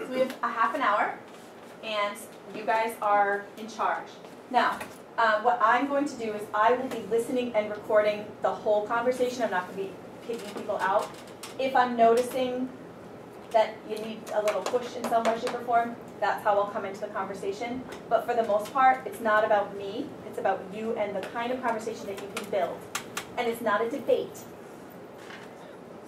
So we have a half an hour, and you guys are in charge. Now, what I'm going to do is I will be listening and recording the whole conversation. I'm not going to be picking people out. If I'm noticing that you need a little push in some way, shape, or form, that's how I'll come into the conversation. But for the most part, it's not about me. It's about you and the kind of conversation that you can build. And it's not a debate.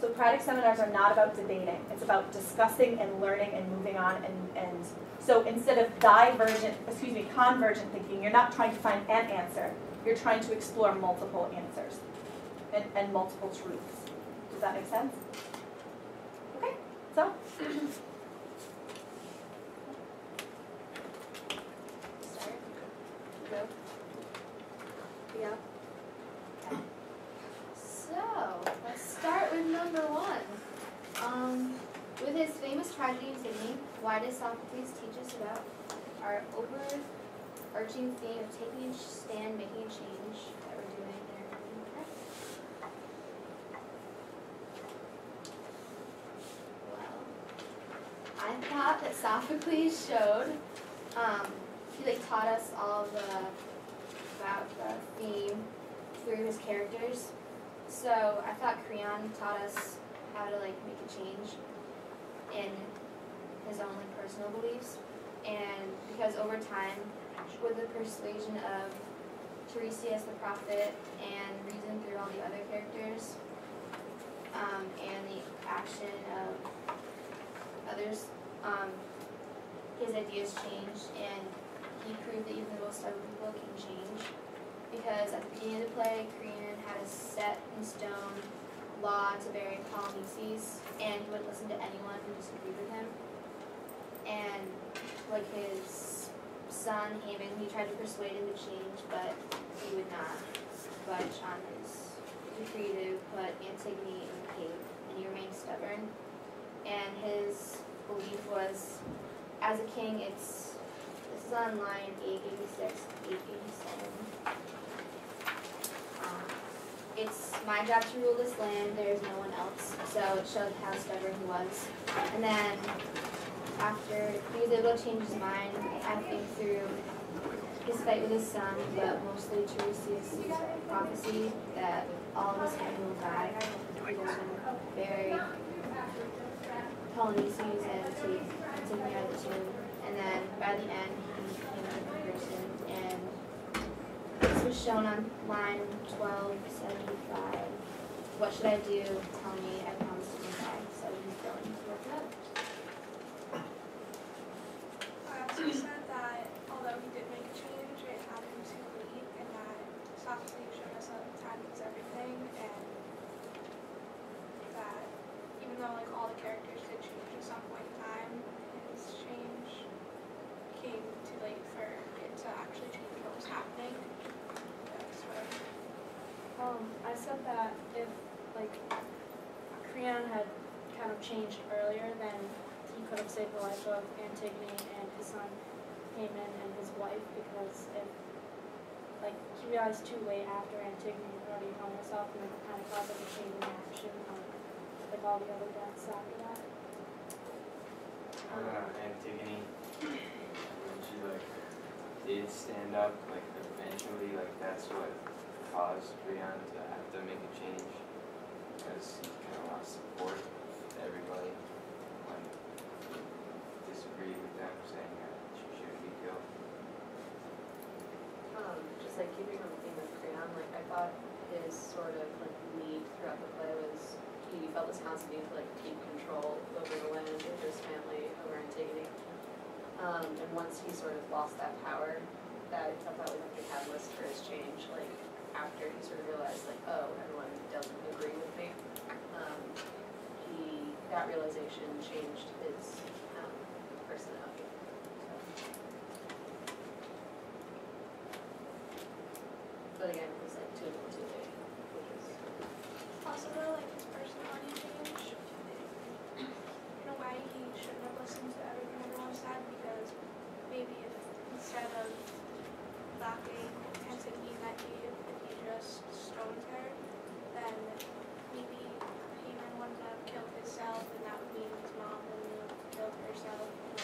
Socratic seminars are not about debating. It's about discussing and learning and moving on. And so instead of convergent thinking, you're not trying to find an answer. You're trying to explore multiple answers and multiple truths. Does that make sense? Okay, so. Start. Go. Yeah. Okay. So, let's start with number 1. With his famous tragedy Antigone, why does Sophocles teach us about our overarching theme of taking a stand, making a change that we're doing in our own life? Well, I thought that Sophocles showed, he taught us all about the theme through his characters. So I thought Creon taught us how to make a change in his own personal beliefs, and because over time, with the persuasion of Tiresias the prophet and reason through all the other characters, and the action of others, his ideas changed, and he proved that even the most stubborn people can change. Because at the beginning of the play, Creon had a set in stone law to bury Polynices, and he wouldn't listen to anyone who disagreed with him. And his son Haman, he tried to persuade him to change, but he would not budge on his decree to put Antigone in the cave, and he remained stubborn. And his belief was, as a king, this is on line 886, 887. It's my job to rule this land, there is no one else. So it showed how stubborn he was. And then after he was able to change his mind, I think through his fight with his son, but mostly Tiresias' prophecy that all of his family will die. He was bury Polynices and take Antigone out of the tomb. And then by the end, he became a different person. And this was shown on line 1275. What should I do? Tell me. I promise to come back. So he's going to work it out. I also said that although he did make a change, it happened too late, and that Sophocles showed us that time is everything, and that even though all the characters did change at some point in time, his change came too late for it to actually change what was happening. I said that if Creon had kind of changed earlier, then he could have saved the life of Antigone and his son Haman and his wife, because if he realized too late after Antigone had already hung herself, and it kind of caused a change in action of all the other deaths after that. Antigone, when she did stand up, eventually, that's what caused Creon to have to make a change, because he kind of lost support with everybody when he disagreed with them, saying that she shouldn't be killed. Just keeping on the theme of Creon, I thought his sort of need throughout the play was he felt this constant need to keep control over the land, over his family, over Antigone. And once he sort of lost that power, that I thought that was the catalyst for his change. After he sort of realized, oh, everyone doesn't agree with me, that realization changed his personality. So. But again, it was too little too late, which is Also though, his personality changed, in a way he shouldn't have listened to everything everyone said, because maybe if instead of laughing Antigone that if he just stoned her, then maybe Haman wouldn't have killed himself, and that would mean his mom wouldn't have killed herself, and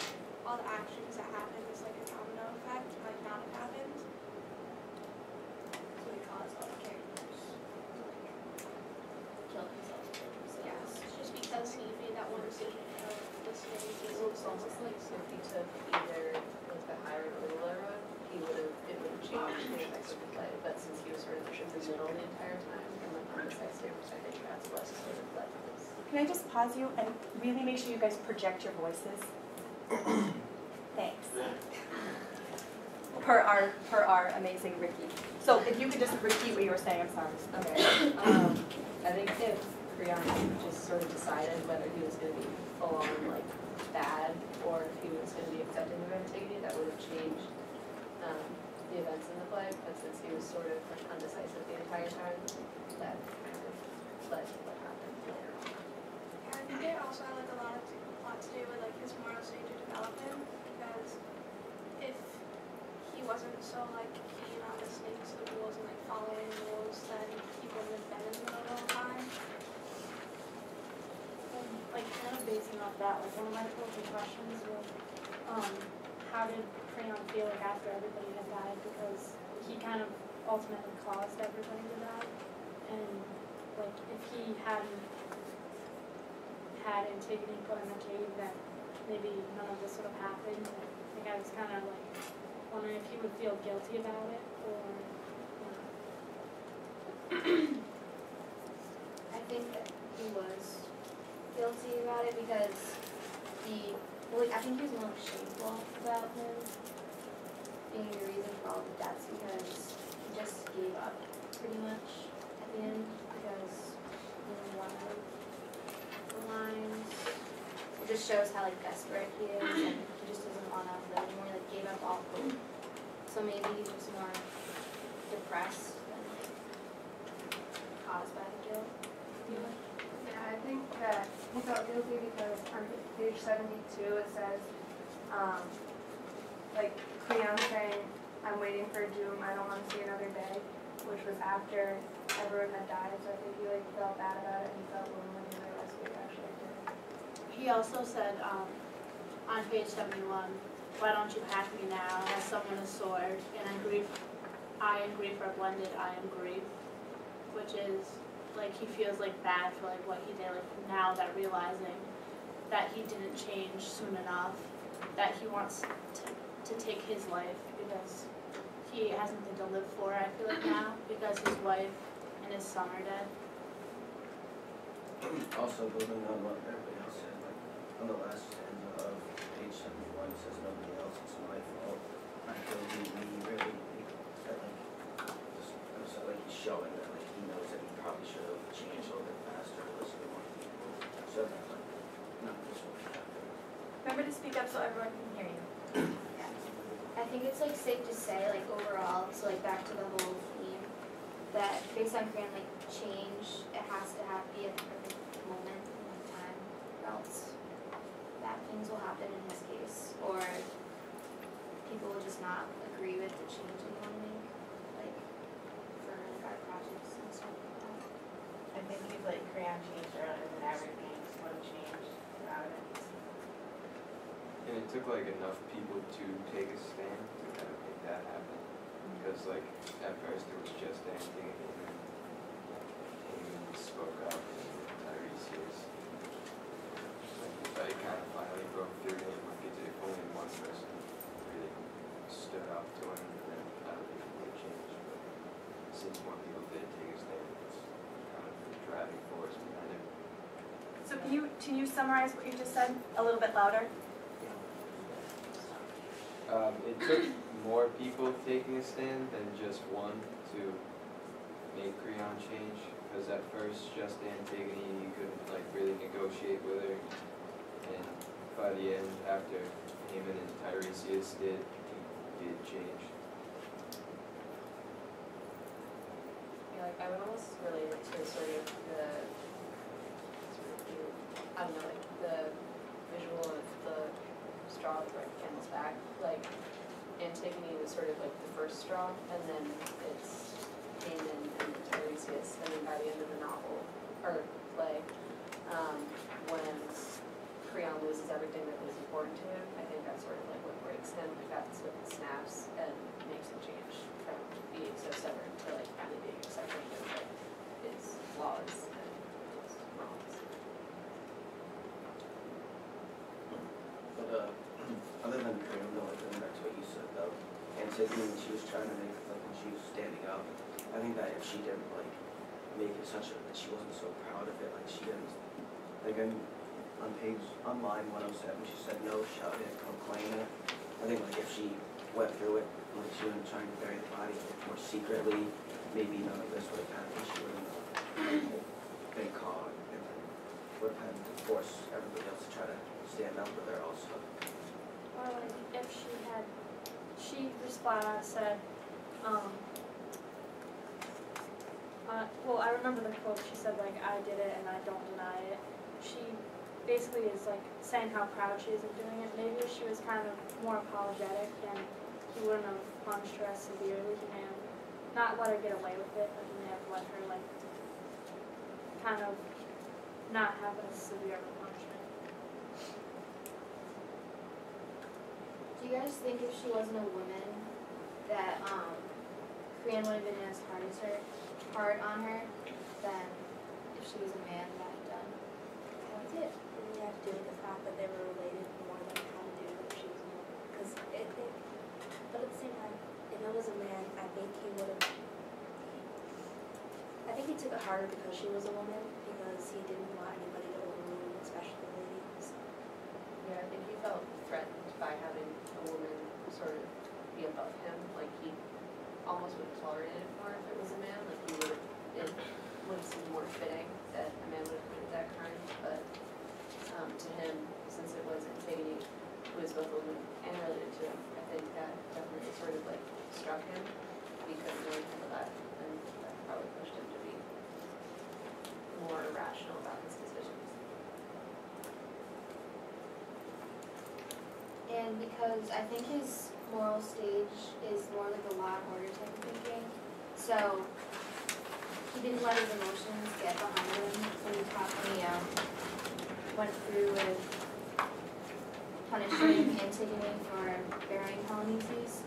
sort of in the middle the entire time and like undecisive, so I think that's less sort of like this. Can I just pause you and really make sure you guys project your voices? Thanks. Per our amazing Ricky. So if you could just repeat what you were saying, I'm sorry. Okay. I think if Creon just sort of decided whether he was going to be full on like bad or if he was going to be accepting of Antigone, that would have changed the events in the play. But since he was sort of like undecisive the entire time, that kind of led to what happened later on. I think it also had like a lot to do with like his moral stage of development, because if he wasn't so like keen on listening to the rules and like following the rules, then he wouldn't have been in the middle the whole time. Like kind of basing off that, like one of my closing questions was, how did Creon feel like after everybody had died? Because he kind of ultimately caused everybody to die, and like if he hadn't had Antigone put in the cave, then maybe none of this would have happened. Like I was kind of like wondering if he would feel guilty about it, or I think that he was guilty about it because I think he was more shameful about him being the reason for all the deaths, because he just gave up pretty much at the end because he didn't want to the lines. It just shows how like desperate he is and he just doesn't want to live anymore, like gave up all hope. So maybe he's just more depressed than like caused by the guilt. Yeah, I think that he felt guilty because on page 72 it says, like Creon saying, "I'm waiting for doom, I don't want to see another day," which was after everyone had died, so I think he like felt bad about it and felt lonely and realized what he actually did. He also said on page 71, "Why don't you hack me now? Has someone a sword? And I and grief are blended. I am grief," which is like he feels like bad for like what he did. Like now that realizing that he didn't change soon enough, that he wants to take his life because he has nothing to live for. I feel like now because his wife and his son are dead. Also, building on what everybody else said, like on the last stanza of page 71, it says, "Nobody else, it's my fault." I feel he really, that like he's showing that like he knows that he probably should have changed a little bit faster, listened to more people. So that like, not this one happened. Remember to speak up so everyone can hear you. I think it's like safe to say, like overall, so like back to the whole theme, that based on Creon, like change, it has to be at the perfect moment in time, or else bad things will happen in his case, or people will just not agree with the change we want to make, like for like our projects and stuff like that. I think he's like Creon changed earlier than everything would have changed without it. And it took like enough people to take a stand to kind of make that happen. Because like at first it was just Anthony and Haman spoke up and Tiresias. Like kind of finally broke through him. Like if only one person really stood up to him, then I don't think it would have changed. But since more people did take a stand, it's kind of the driving force behind it. So can you summarize what you just said a little bit louder? It took more people taking a stand than just one to make Creon change, because at first just Antigone, you couldn't like really negotiate with her, and by the end, after Haman and Tiresias did, he did change. Yeah, like I would almost relate it to sort of the I don't know, like the visual of the straw with like camel's back. Like Antigone was sort of like the first straw, and then it's Haman and Tiresias, and then by the end of the novel or play, when Creon loses everything that was important to him, I think that's sort of like what breaks him. Like that's what snaps and makes him change from being so stubborn to like finally being accepting of like his flaws and his wrongs. But other than Creon, though, like going back to what you said though, Antigone, when she was trying to make like she was standing up. I think that if she didn't like make it such a, that she wasn't so proud of it, like she didn't, like on line 107, she said no, shout it, proclaim it. I think like if she went through it, like she wasn't trying to bury the body more secretly, maybe none of this would have happened. She wouldn't have been caught and then would have had to force everybody else to try to stand up with her also. Or like if she responded, said, well, I remember the quote, she said like, I did it and I don't deny it. She basically is like saying how proud she is of doing it. Maybe if she was kind of more apologetic, then he wouldn't have punished her as severely. He may have not let her get away with it, but he may have let her like kind of not have as severe of a punishment. Do you guys think if she wasn't a woman that Korean would have been as hard on her than if she was a man that had done what he did? We have to do with the fact that they were related more than how to do if she was a woman. Because but at the same time, if it was a man, I think he would have. I think he took it harder because she was a woman, because he didn't want anybody to overrule, especially the ladies. Yeah, I think he felt threatened by having a woman sort of be above him. Like he almost would have tolerated it more if it was a man. Like he would have, it would have seemed more fitting that a man would have committed that crime. But to him, since it was Antigone, who is both a woman and related to him, I think that definitely sort of like struck him. He couldn't really handle that, and that probably pushed him to be more irrational about his decisions. And because I think his moral stage is more like a Law and Order type of thinking, so he didn't let his emotions get behind him when he went through with punishing Antigone for burying Polynices.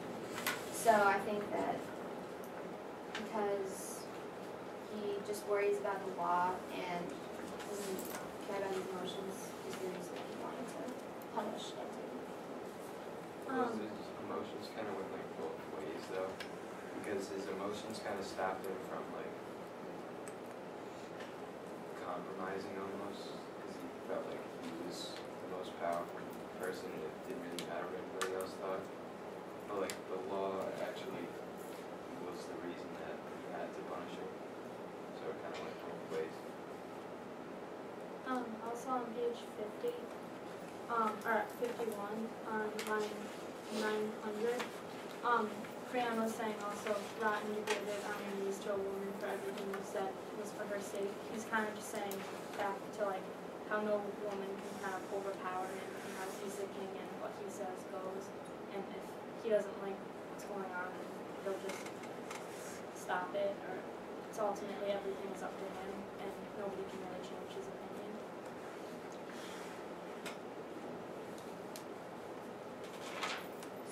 So I think that because he just worries about the law and doesn't care about his emotions, is the reason that he wanted to punish Antigone. Well, his emotions kind of went like both ways though, because his emotions kind of stopped him from like compromising almost, because he felt like he was the most powerful person and it didn't really matter what anybody else thought. But like the law actually was the reason that he had to punish him, so it kind of went both ways. Also on page 50, or 51, on line 900, Crayon was saying also, rotten degraded on your knees to a woman for everything you said was for her sake. He's kind of just saying back to like how no woman can kind of overpower him and how he's the king and what he says goes. And if he doesn't like what's going on, he'll just stop it, or it's ultimately everything's up to him and nobody can really change his opinion.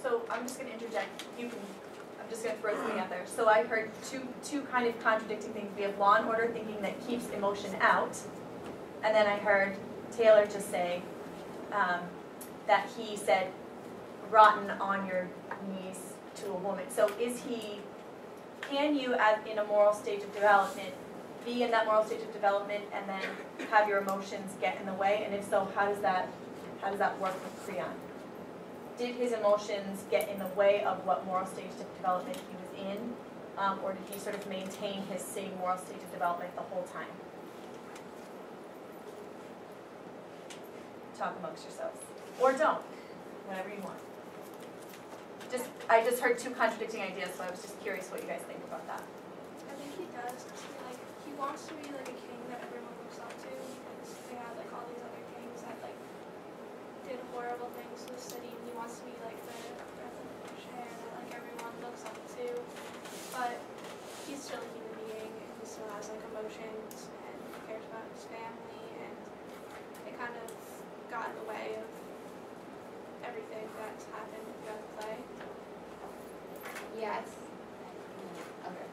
So I'm just going to interject. I'm just going to throw something out there. So I heard two kind of contradicting things. We have Law and Order thinking that keeps emotion out, and then I heard Taylor just say that he said rotten on your knees to a woman. So can you, as in a moral stage of development, be in that moral stage of development and then have your emotions get in the way? And if so, how does that work with Creon? Did his emotions get in the way of what moral stage of development he was in, or did he sort of maintain his same moral stage of development the whole time? Talk amongst yourselves, or don't, whatever you want. I just heard two contradicting ideas, so I was just curious what you guys think about that. I think he does, because he wants to be like a king that everyone looks up to, because they have like all these other kings that like did horrible things to the city, and he wants to be like the breath of fresh air that like everyone looks up to. But he's still a human being, and he still has like emotions and cares about his family, and it kind of got in the way of everything that's happened throughout the play. Yes. Okay.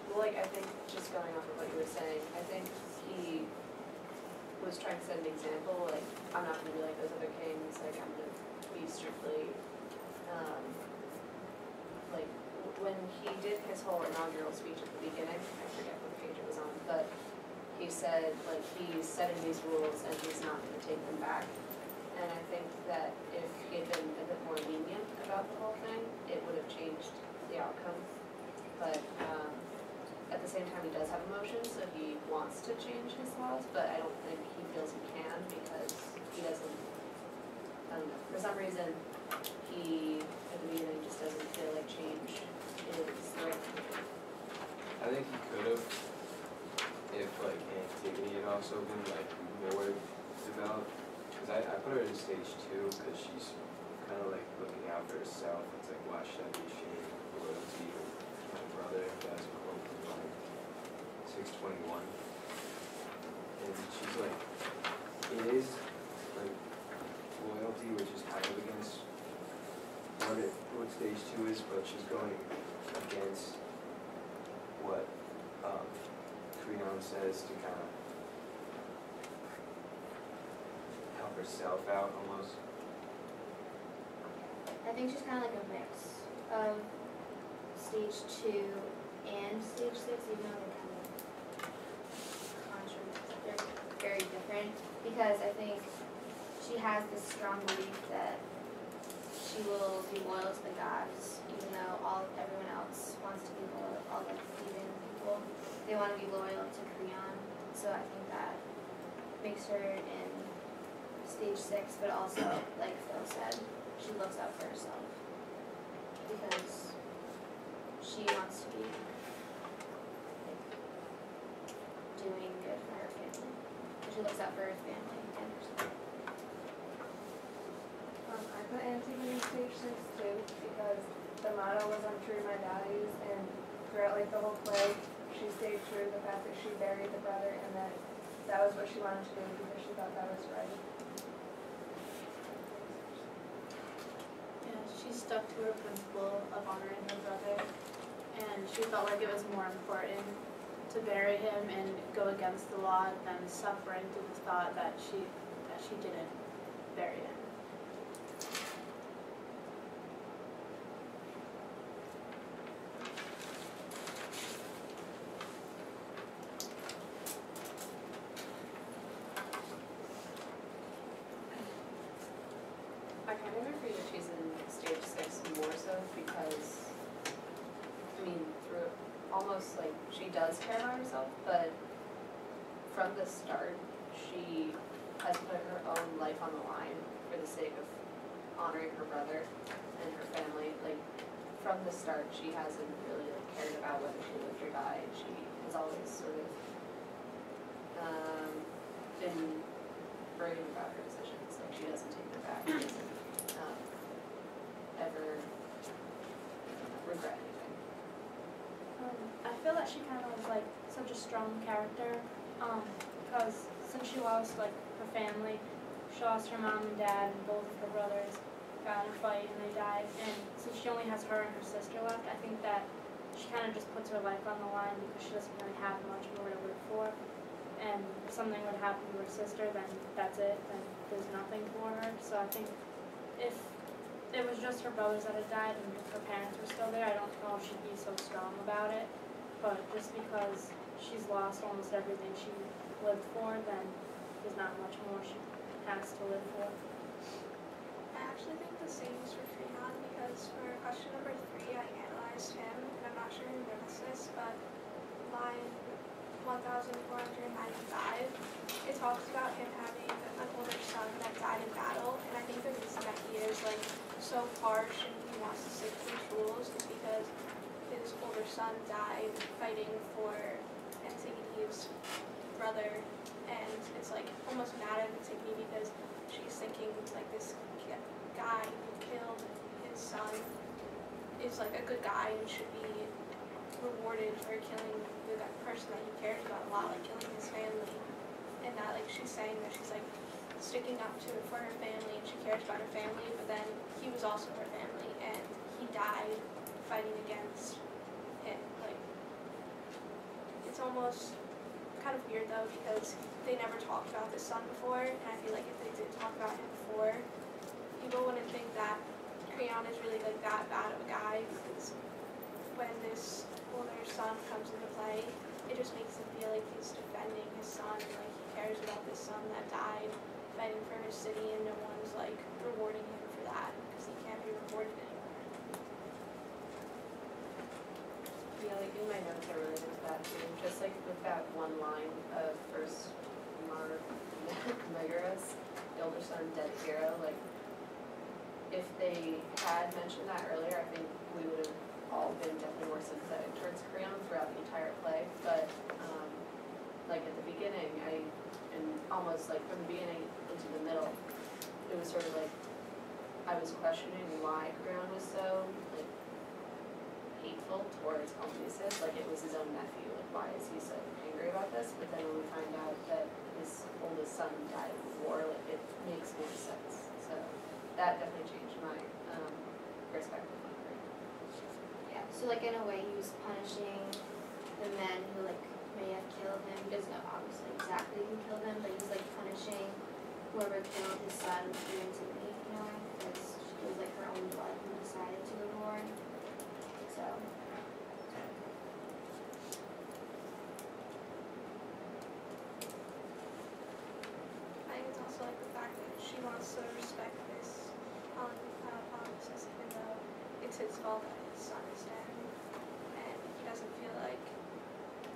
Well, like, I think just going off of what you were saying, I think he was trying to set an example, like, I'm not going to be like those other kings, like, I'm going to be strictly, like, when he did his whole inaugural speech at the beginning, I forget what page it was on, but he said, like, he's setting these rules and he's not gonna take them back. And I think that if he had been a bit more lenient about the whole thing, it would have changed the outcome. But, at the same time, he does have emotions, so he wants to change his laws, but I don't think he feels he can because he doesn't, I don't know, for some reason, he, at the beginning, just doesn't feel like change is the right thing to do. I think he could have, if like Antigone had also been like more developed. Cause I put her in stage 2 because she's kind of like looking out for herself. It's like, why should I be ashamed of loyalty to my brother? That's a quote from like 621. And she's like, it is like loyalty, which is kind of against what stage 2 is, but she's going against what Creon says to kind of help herself out almost. I think she's kind of like a mix of stage 2 and stage 6, even though they're kind of they're very different. Because I think she has this strong belief that she will be loyal to the gods, even though everyone else wants to be loyal, all the heathen people. They want to be loyal to Creon. So I think that makes her in stage 6, but also, like Phil said, she looks out for herself because she wants to be like, doing good for her family. She looks out for her family and herself. I put Antigone in stage 6 too because the motto was I'm true to my values, and throughout like the whole play, she stayed true to the fact that she buried the brother and that was what she wanted to do because she thought that was right. Yeah, she stuck to her principle of honoring her brother, and she felt like it was more important to bury him and go against the law than suffering through the thought that she didn't bury him. I kind of agree that she's in stage 6 more so because, I mean, through almost like she does care about herself, but from the start, she has put her own life on the line for the sake of honoring her brother and her family. Like, from the start, she hasn't really like cared about whether she lived or died. She has always sort of been brave about her decisions. Like, she doesn't take them back. She doesn't ever regret anything. I feel that she kind of was like such a strong character, because since she lost like her family, she lost her mom and dad, and both of her brothers got in a fight and they died. And since she only has her and her sister left, I think that she kind of just puts her life on the line because she doesn't really have much more to live for. And if something would happen to her sister, then that's it. Then there's nothing for her. So I think if it was just her brothers that had died and her parents were still there, I don't know if she'd be so strong about it. But just because she's lost almost everything she lived for, then there's not much more she has to live for. I actually think the same is for Creon because for question number 3, I analyzed him, and I'm not sure who noticed this, but line 1495, it talks about him having an older son that died in battle, and I think the reason that he is like so harsh and he wants to stick to these rules is because his older son died fighting for Antigone's brother, and it's like almost mad at Antigone because she's thinking like this guy who killed his son is like a good guy and should be rewarded for killing the person that he cares about a lot, like killing his family. And that like she's saying that she's like sticking up to for her family and she cares about her family, but then he was also her family and he died fighting against him. Like, it's almost kind of weird though because they never talked about this son before, and I feel like if they did talk about him before, people wouldn't think that Creon is really like that bad of a guy, because when this older son comes into play, it just makes him feel like he's defending his son, like he cares about this son that died fighting for his city, and no one's like rewarding him for that because he can't be rewarded anymore. Yeah, like in my notes I related to that too, just like with that one line of first Megaris, the older son, dead hero, like if they had mentioned that earlier, I think we would have all been definitely more sympathetic towards Creon throughout the entire play, but like at the beginning, and almost like from the beginning into the middle, it was sort of like I was questioning why Creon was so like hateful towards Almesis, like it was his own nephew, like why is he so angry about this? But then when we find out that his oldest son died in war, like it makes more sense. So that definitely changed my perspective on Creon. Yeah, so like in a way he was punishing the men who like may have killed him. He doesn't know obviously exactly who killed him, but he's like punishing whoever killed his son through Antigone, you know, because it was like her own blood who decided to go to war. So I think it's also like the fact that she wants to respect this Almesis, even though it's his fault that his son is dead, and he doesn't feel like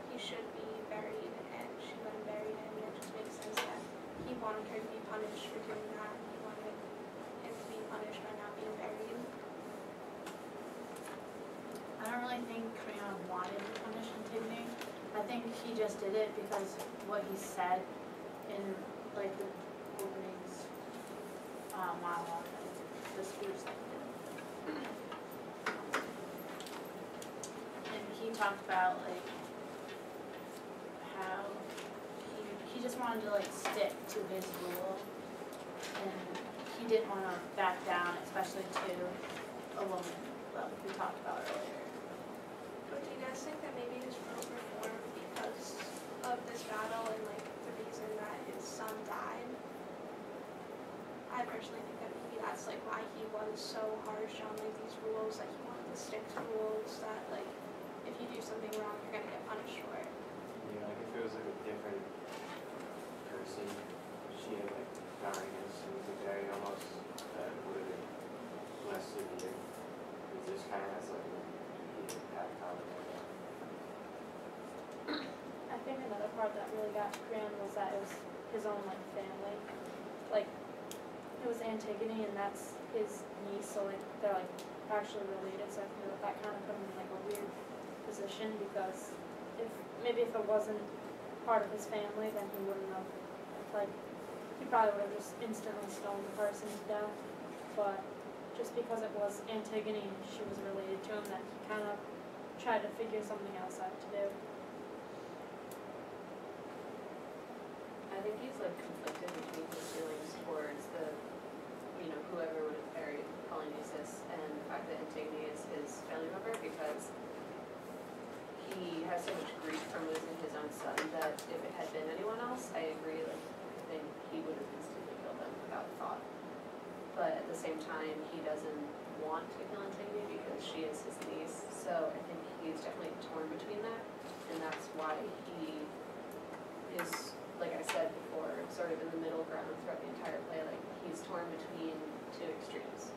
he should be buried, and she let him bury him, and it just makes sense that he wanted her to be punished for doing that. He wanted him to be punished by not being buried. I don't really think Creon wanted to punish Antigone. I think he just did it because what he said in like the openings monologue, the speech that he did. And he talked about like how he just wanted to like stick to his rule, and he didn't want to back down, especially to a woman that we talked about earlier. But do you guys think that maybe his rule reformed because of this battle and like the reason that his son died? I personally think that maybe that's like why he was so harsh on like these rules, that he wanted to stick to rules that like if you do something wrong you're gonna get punished for it. Yeah, like if it was like a different person, she had like gone against him to carry almost, that would have been less severe. It just kind of has like an immediate impact on it. I think another part that really got Creon was that it was his own like family. Like it was Antigone and that's his niece, so like they're like actually related, so I feel like that kind of put him in like a weird position, because if it wasn't part of his family, then he wouldn't have, like, he probably would have just instantly stoned the person to death. But just because it was Antigone and she was related to him, that he kind of tried to figure something else out to do. I think he's like conflicted between his feelings towards the, you know, whoever would have buried Polynices, and the fact that Antigone is his family member, because he has so much grief from losing his own son that if it had been anyone else, I agree, like, I think he would have instantly killed them without thought. But at the same time, he doesn't want to kill Antigone because she is his niece, so I think he's definitely torn between that, and that's why he is, like I said before, sort of in the middle ground throughout the entire play. Like, he's torn between two extremes.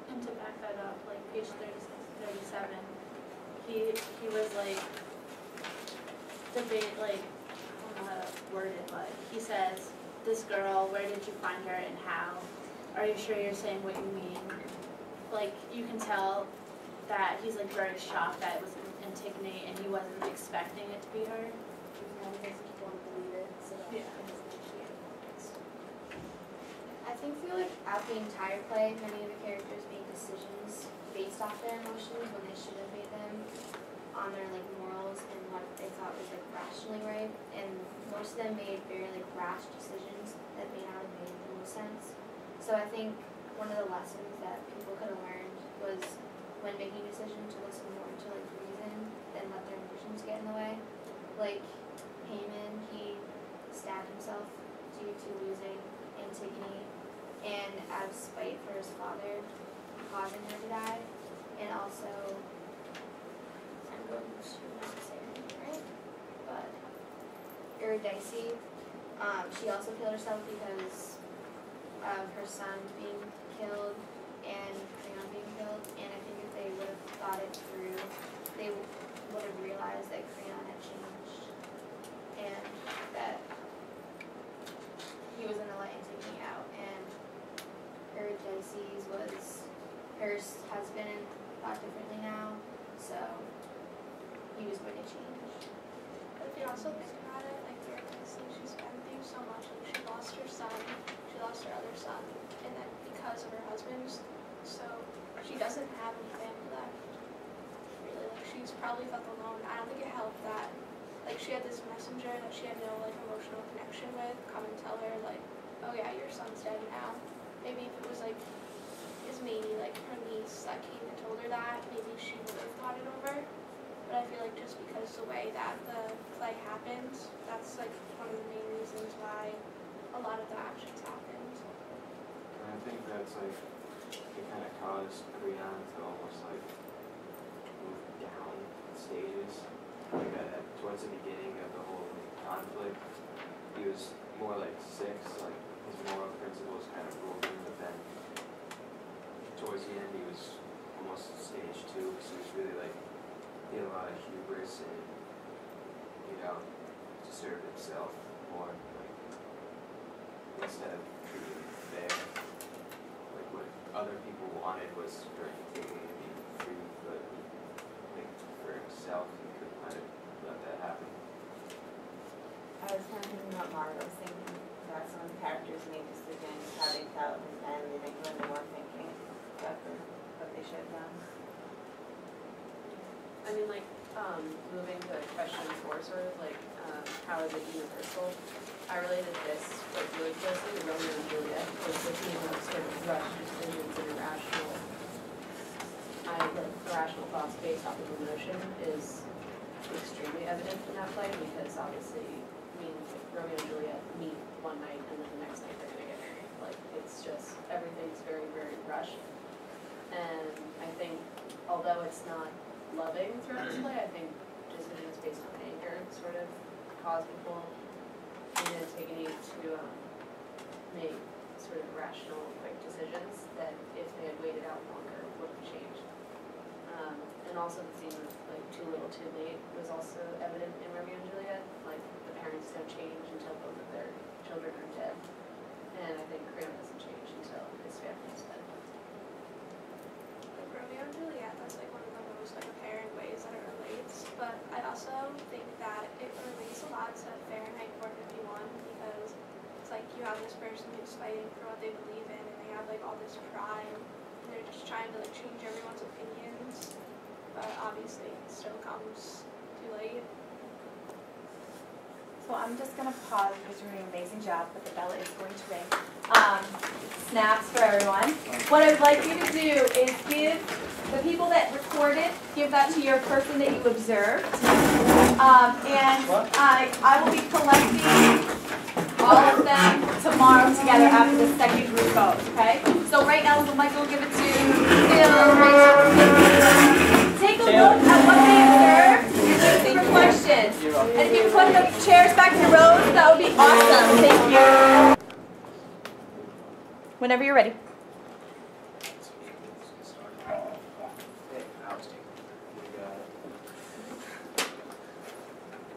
And to back that up, like page 36, 37, he was like debate, like, I don't know how to word it, but he says, this girl, where did you find her and how? Are you sure you're saying what you mean? Like, you can tell that he's like very shocked that it was Antigone and he wasn't expecting it to be her. He doesn't want to believe it, so that he doesn't appreciate it. I think through like out the entire play, many of the characters made decisions based off their emotions when they should have made them on their like morals and what they thought was like rationally right. And most of them made very like rash decisions that may not have made the most sense. So I think one of the lessons that people could have learned was when making a decision to listen more to like reason than let their emotions get in the way. Like Haman, he stabbed himself due to losing Antigone, and out of spite for his father, causing her to die, and also too necessary, right? But Eurydice, she also killed herself because of her son being killed and Creon being killed. And I think if they would have thought it through, they would have realized that Creon had changed and that he was in the light and taking out. And Eurydice's was her husband thought differently now, so he was going to change. But if you also think about it, like Eurydice, she's been through so much. Like she lost her son, she lost her other son, and then because of her husband, so she doesn't have any family left. Really, like she's probably felt alone. I don't think it helped that, like she had this messenger that she had no like emotional connection with come and tell her like, oh yeah, your son's dead now. Maybe if it was like maybe like her niece that came and told her that, maybe she would have thought it over. But I feel like just because the way that the play happened, that's like one of the main reasons why a lot of the actions happened. And I think that's like, it kind of caused Creon to almost like move down stages. Like towards the beginning of the whole conflict, he was more like 6, like his moral principles kind of ruled him, but then towards the end he was almost stage 2, so he was really like, he had a lot of hubris and, you know, to serve himself more, like, instead of treating it fair. Like what other people wanted was for Antigone to be free, but like for himself he could kind of let that happen. I was kind of thinking about Mara. I was thinking that some of the characters made decisions, how they felt, and then when they weren't thinking about what they should have done. I mean, like, moving to question 4, sort of, like, how is it universal? I related this, like, really closely to Romeo and Juliet, because the theme of sort of rushed decisions and irrational thoughts based off of emotion is extremely evident in that play, because obviously, I mean, Romeo and Juliet meet one night and then the next night they're gonna get married. Like, it's just, everything's very, very rushed. And I think, although it's not loving throughout this play, I think decisions based on anger sort of cause people in Antigone to make sort of rational, quick decisions that if they had waited out longer would have changed. And also the theme of like too little too late was also evident in Romeo and Juliet. Like the parents don't change until both of their children are dead. And I think Creon doesn't change until his family is dead. Like Romeo and Juliet, that's like one of the most like apparent ways that it relates. But I also think that it relates a lot to Fahrenheit 451 because it's like you have this person who's fighting for what they believe in and they have like all this pride and they're just trying to like change everyone's opinions. But obviously it still comes too late. So I'm just going to pause. You guys are doing an amazing job, but the bell is going to ring. Snaps for everyone. What I would like you to do is give the people that recorded, give that to your person that you observed. And I will be collecting all of them tomorrow together after the second group goes, okay? So right now, Michael will give it to Bill, Rachel. Take a look at what they observed and answer questions. And if you put the chairs back in rows, that would be awesome. Thank you. Whenever you're ready.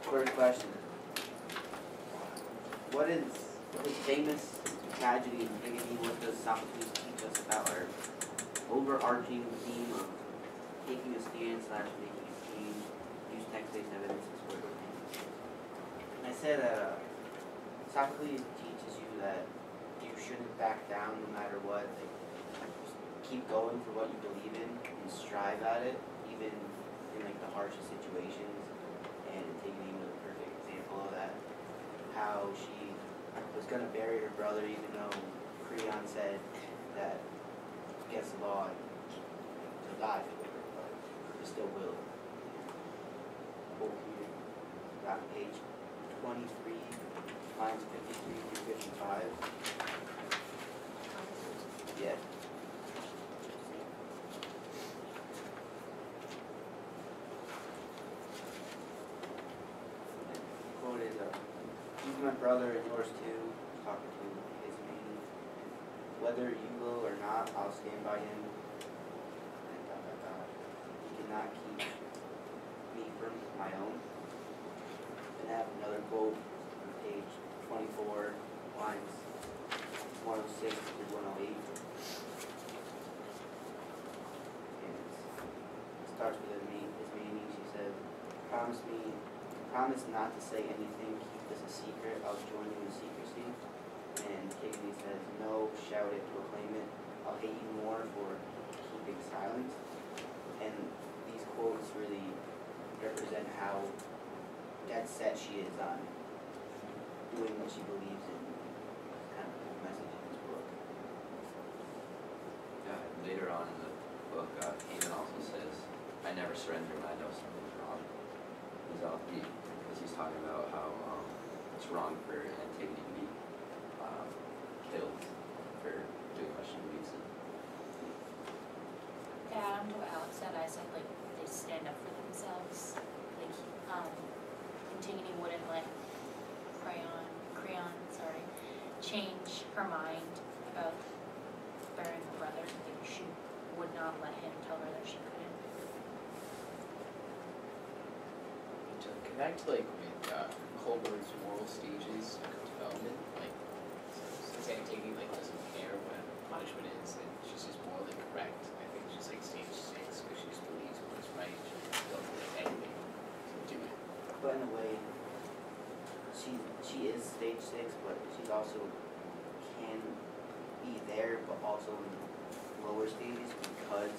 First question. What is the famous tragedy in Antigone? What does Sophocles teach us about our overarching theme of taking a stand / making a change, use text-based evidence as sort of thing? And I said Sophocles teaches you that you shouldn't back down no matter what. Like, just keep going for what you believe in and strive at it, even in like the harshest situations. And Antigone was a perfect example of that. How she was going to bury her brother even though Creon said that against the law to die for her, but she still will. Over here, got page 23, lines 53 through 55. Yeah. brother and yours too, talking to his main. Whether you will or not, I'll stand by him. And dot dot dot. He cannot keep me from my own. And I have another quote on page 24, lines 106 through 108. And it starts with his meaning. She said, promise not to say anything, keep this a secret, I'll join you in secrecy. And Katie says, no, shout it, proclaim it, I'll hate you more for keeping silent. And these quotes really represent how dead set she is on doing what she believes in. It's kind of the message in this book. Later on in the book, Haman also says, I never surrender when I know something's wrong. Because he's talking about how it's wrong for Antigone to be killed for doing what she believes in. Yeah, to what Alex said, I said like they stand up for themselves. Like Antigone wouldn't let Creon, change her mind about burying her brother. Like she would not let him tell her that she couldn't. To connect like with Colbert's moral stages of development, like since Antigone like doesn't care what punishment is and she's just morally correct, I think she's like stage 6 because she just believes what's right. She doesn't believe anything to do it. But in a way, she is stage 6, but she's also can be there, but also in lower stages because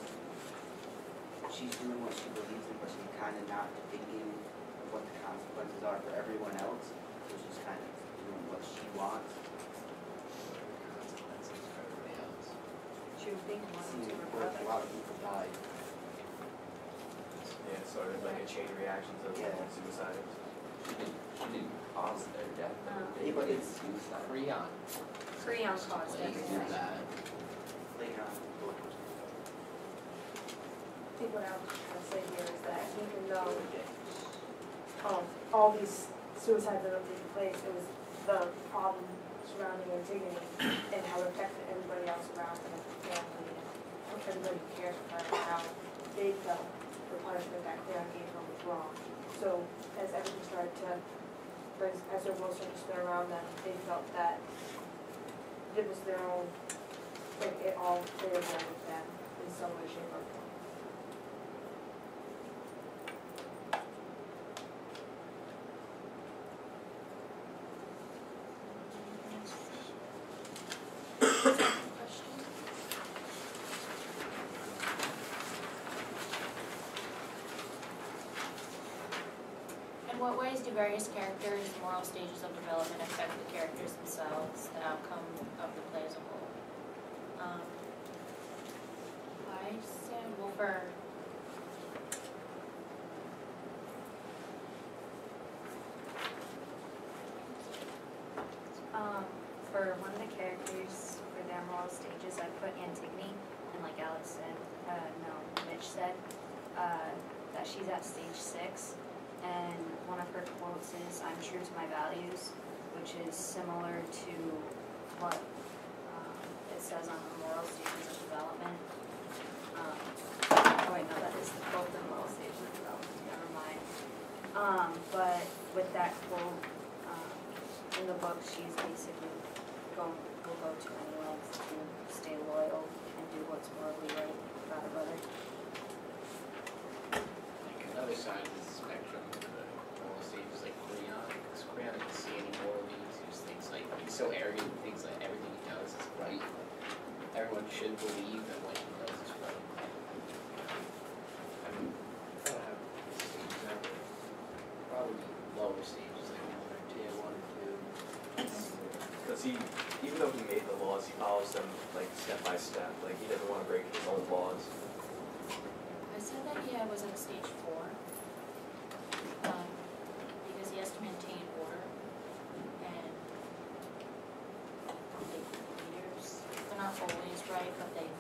she's doing what she believes in, but she's kind of not thinking of what the consequences are for everyone else. So she's kind of doing what she wants. Consequences for everybody else. She was being one Seeing to her where a brother. lot of people died. Yeah, it's sort of like a chain reaction to Yeah. suicide. She didn't cause their death. Yeah, but it's suicide. Creon. Creon caused Like, do everything. that. later on in the book. I think what I was trying to say here is that even though all these suicides that were taking place, it was the problem surrounding Antigone and how it affected everybody else around them, and the family, and how everybody cares for her, and how they felt the punishment that Creon gave her was wrong. So as everything started to, as their world started to spin around them, they felt that it was their own, like it all failed with them in some way, shape, or form. In what ways do various characters' moral stages of development affect the characters themselves, the outcome of the play as a whole? I said, well, for one of the characters, for their moral stages, I put Antigone, and like Alex said, Mitch said, that she's at stage 6. And one of her quotes is, I'm true to my values, which is similar to what it says on the moral stages of development. Oh wait, no, that is the quote, the moral stages of development, never mind. But with that quote, in the book, she's basically will go to any length to stay loyal and do what's morally right about her brother. Like another side of the spectrum, the moral stages like Creon, because Creon doesn't see any moral needs. He just thinks like he's so arrogant, he thinks that everything he does is right. Everyone should believe that what he does is right. I mean, I don't have stages out there. Probably lower stages like 1 or 2. Because even though he made the laws, he follows them like step by step. Like he doesn't want to break his own laws. I said that he was at stage 4, because he has to maintain order, and like leaders, they're not always right, but they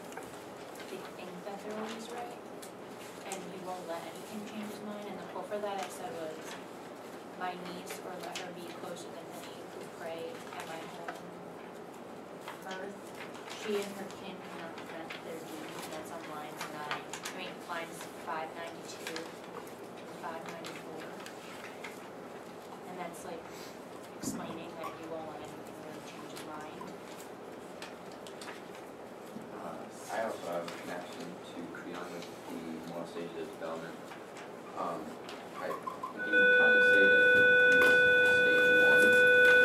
think that they're always right, and he won't let anything change his mind. And the quote for that I said was, "My niece, or let her be closer than any who pray at my home earth. She and her kin cannot prevent their deeds, and that's on lines 592 and 594. And that's like explaining that you won't let anything really change your mind. I also have a connection to Creon with the moral stages of development. You can kind of say that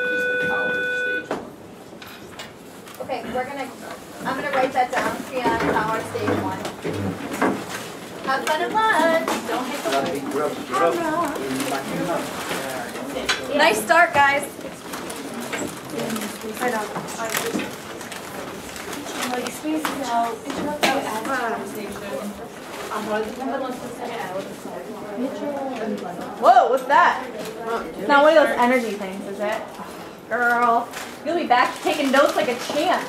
he's the power of stage 1. Okay, I'm gonna write that down, Creon, power, stage 1. Have fun at lunch. Don't hit the Nice start, guys. Whoa, what's that? It's not one of those energy things, is it? Girl, you'll be back taking notes like a champ.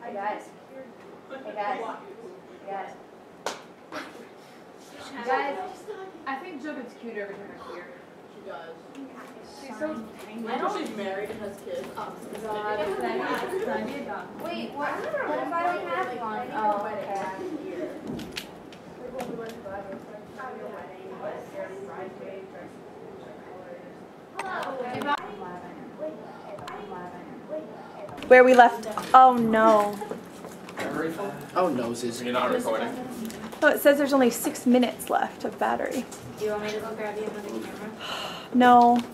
Hey guys. Hey guys. Hey guys. Guys, I think Joe gets cute every time I see her. She does. She's so tiny. I know she's married and has kids. Wait, what if I don't have one? Oh, okay. Where we left, oh no. Oh, noses. You're not recording? Oh, it says there's only 6 minutes left of battery. Do you want me to go grab you another camera? No.